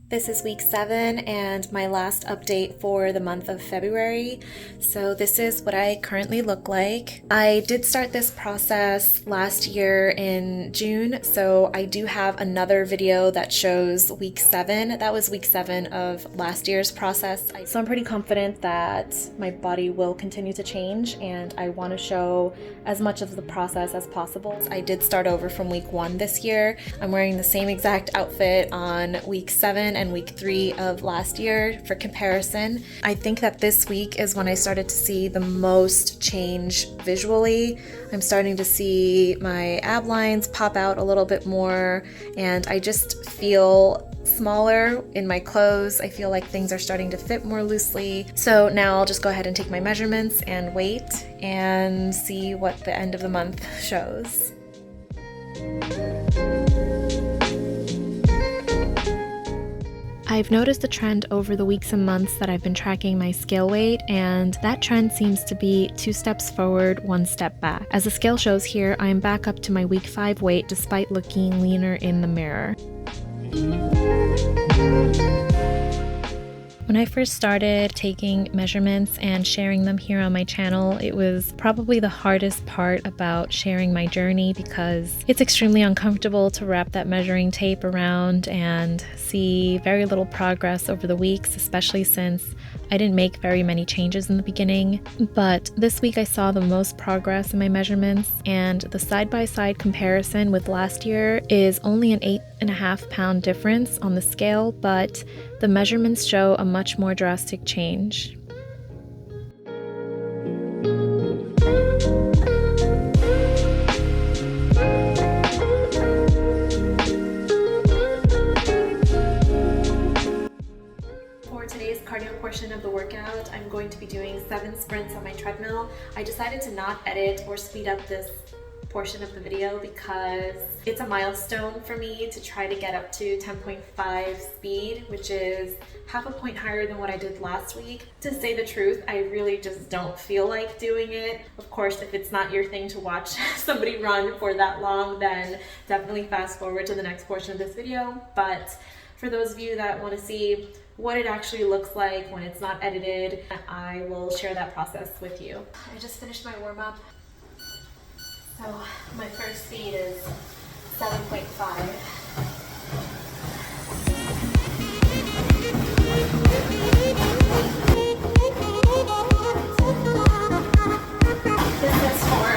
This is week 7 and my last update for the month of February. So this is what I currently look like. I did start this process last year in June, so I do have another video that shows week 7. That was week 7 of last year's process. So I'm pretty confident that my body will continue to change, and I want to show as much of the process as possible. I did start over from week 1 this year. I'm wearing the same exact outfit on week 7 and week 3 of last year for comparison. I think that this week is when I started to see the most change visually. I'm starting to see my ab lines pop out a little bit more, and I just feel smaller in my clothes. I feel like things are starting to fit more loosely. So now I'll just go ahead and take my measurements and wait and see what the end of the month shows. I've noticed a trend over the weeks and months that I've been tracking my scale weight, and that trend seems to be 2 steps forward, 1 step back. As the scale shows here, I am back up to my week 5 weight despite looking leaner in the mirror. When I first started taking measurements and sharing them here on my channel, it was probably the hardest part about sharing my journey because it's extremely uncomfortable to wrap that measuring tape around and see very little progress over the weeks, especially since I didn't make very many changes in the beginning. But this week I saw the most progress in my measurements, and the side-by-side comparison with last year is only an 8.5 pound difference on the scale, but the measurements show a much more drastic change. For today's cardio portion of the workout, I'm going to be doing 7 sprints on my treadmill. I decided to not edit or speed up this portion of the video because it's a milestone for me to try to get up to 10.5 speed, which is half a point higher than what I did last week. To say the truth, I really just don't feel like doing it. Of course, if it's not your thing to watch somebody run for that long, then definitely fast forward to the next portion of this video. But for those of you that want to see what it actually looks like when it's not edited, I will share that process with you. I just finished my warm-up. So my first speed is 7.5. This is for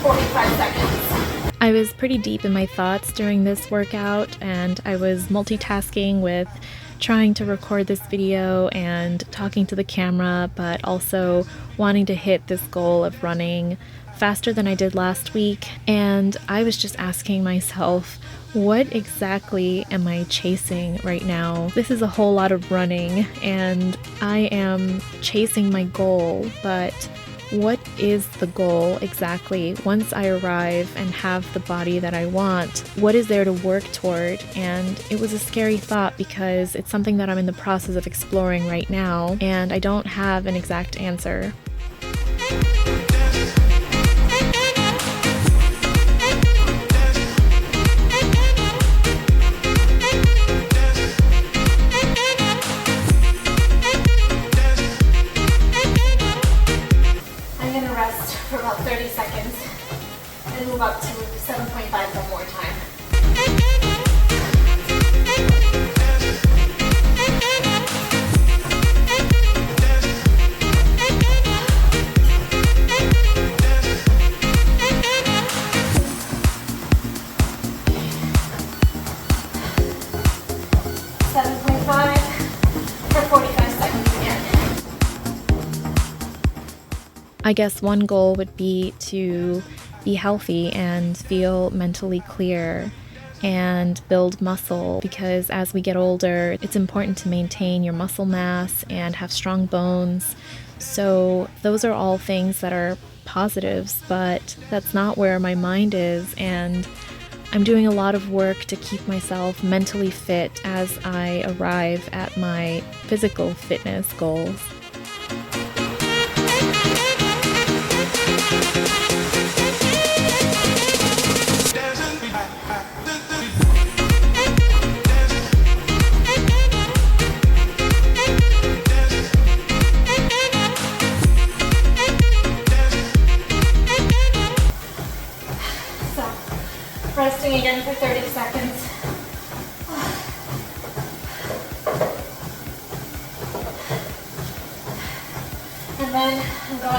45 seconds. I was pretty deep in my thoughts during this workout, and I was multitasking with trying to record this video and talking to the camera, but also wanting to hit this goal of running faster than I did last week. And I was just asking myself, what exactly am I chasing right now? This is a whole lot of running, and I am chasing my goal, but what is the goal exactly? Once I arrive and have the body that I want, what is there to work toward? And it was a scary thought because it's something that I'm in the process of exploring right now, and I don't have an exact answer. For about 30 seconds and move up to 7.5 one more time. I guess one goal would be to be healthy and feel mentally clear and build muscle, because as we get older, it's important to maintain your muscle mass and have strong bones. So those are all things that are positives, but that's not where my mind is, and I'm doing a lot of work to keep myself mentally fit as I arrive at my physical fitness goals.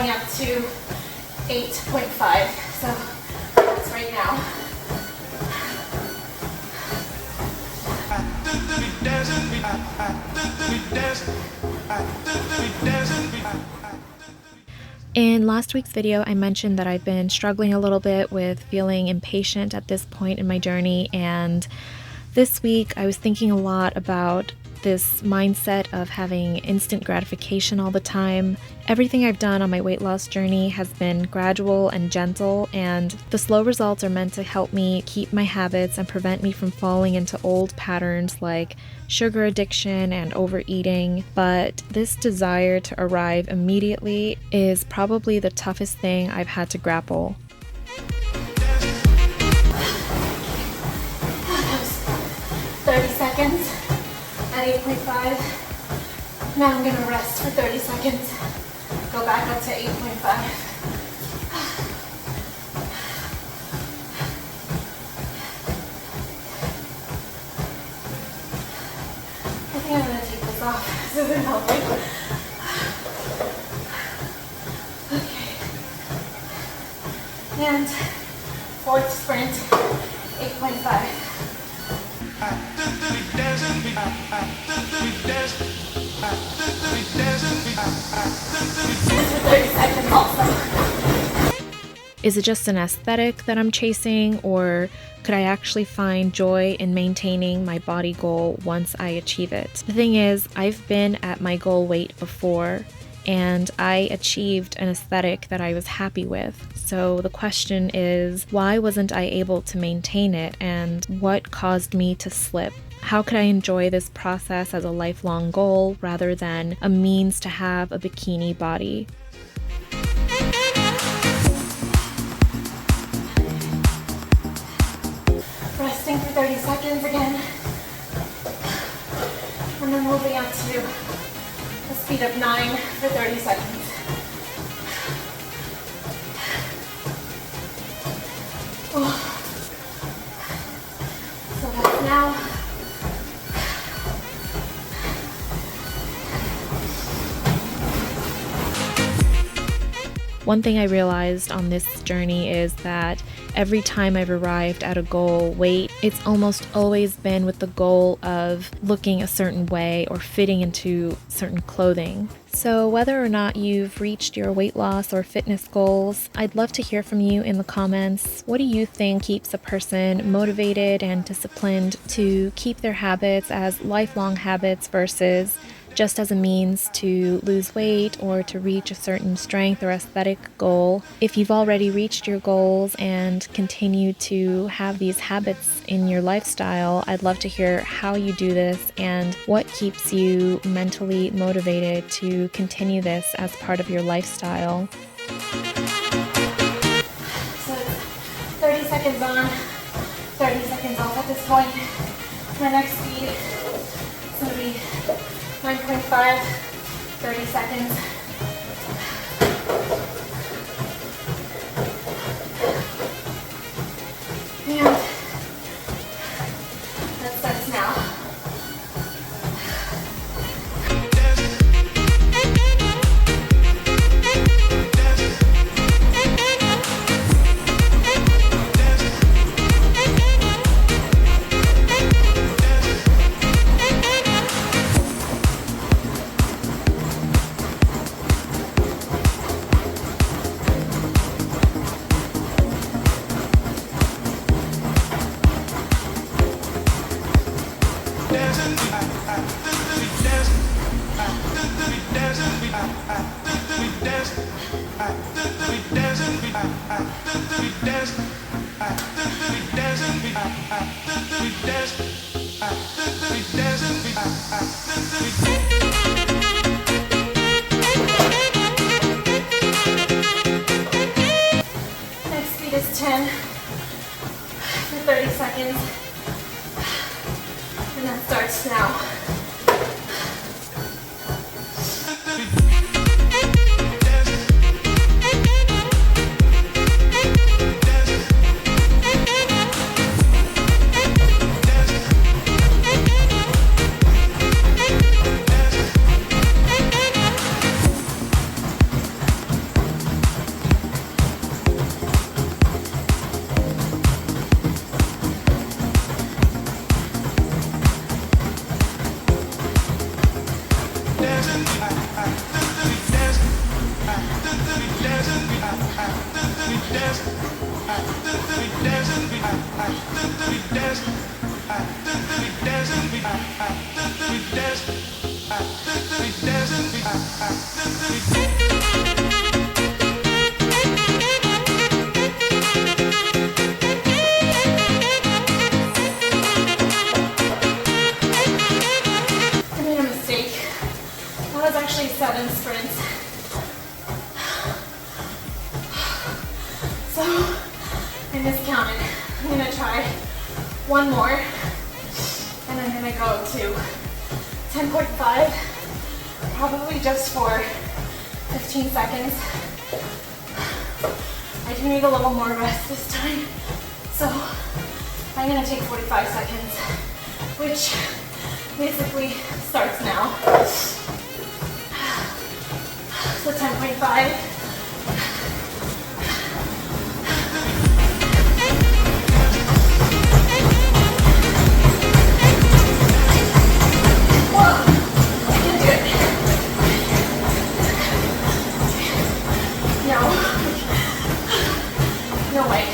going up to 8.5. So that's right now. In last week's video, I mentioned that I've been struggling a little bit with feeling impatient at this point in my journey, and this week I was thinking a lot about this mindset of having instant gratification all the time. Everything I've done on my weight loss journey has been gradual and gentle, and the slow results are meant to help me keep my habits and prevent me from falling into old patterns like sugar addiction and overeating. But this desire to arrive immediately is probably the toughest thing I've had to grapple. 30 seconds at 8.5. Now I'm gonna rest for 30 seconds. Go back up to 8.5. I think I'm gonna take this off. This isn't helping. Okay. And fourth sprint, 8.5. Is it just an aesthetic that I'm chasing, or could I actually find joy in maintaining my body goal once I achieve it? The thing is, I've been at my goal weight before, and I achieved an aesthetic that I was happy with. So the question is, why wasn't I able to maintain it, and what caused me to slip? How could I enjoy this process as a lifelong goal rather than a means to have a bikini body? Resting for 30 seconds again. And then moving up to a speed of 9 for 30 seconds. Oh. So that's now. One thing I realized on this journey is that every time I've arrived at a goal weight, it's almost always been with the goal of looking a certain way or fitting into certain clothing. So whether or not you've reached your weight loss or fitness goals, I'd love to hear from you in the comments. What do you think keeps a person motivated and disciplined to keep their habits as lifelong habits versus just as a means to lose weight or to reach a certain strength or aesthetic goal? If you've already reached your goals and continue to have these habits in your lifestyle, I'd love to hear how you do this and what keeps you mentally motivated to continue this as part of your lifestyle. So it's 30 seconds on, 30 seconds off at this point. My next speed is going to be 9.5, 30 seconds. And that starts now. Next speed is 10 for 30 seconds. And that starts now. I made a mistake. That was actually 7 sprints. So I miscounted. I'm gonna try one more and I'm gonna go to 10.5, probably just for 15 seconds. I do need a little more rest this time. So I'm gonna take 45 seconds, which basically starts now. So 10.5. No way.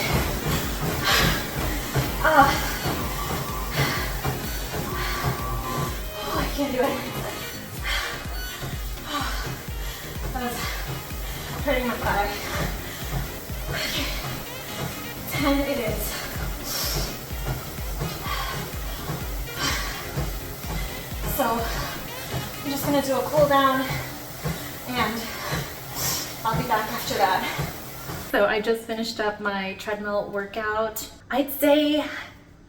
Oh, I can't do it. That was hurting my thigh. Okay. 10 it is. So I'm just gonna do a cool down and I'll be back after that. So I just finished up my treadmill workout. I'd say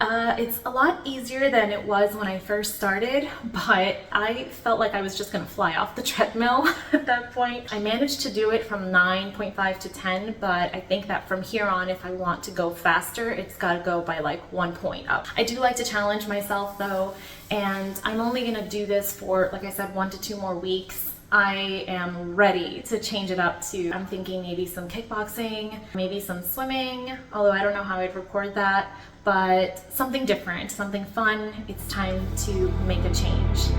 it's a lot easier than it was when I first started, but I felt like I was just gonna fly off the treadmill at that point. I managed to do it from 9.5 to 10, but I think that from here on, if I want to go faster, it's gotta go by like 1 point up. I do like to challenge myself though, and I'm only gonna do this for, like I said, 1 to 2 more weeks. I am ready to change it up to, I'm thinking maybe some kickboxing, maybe some swimming, although I don't know how I'd record that, but something different, something fun. It's time to make a change.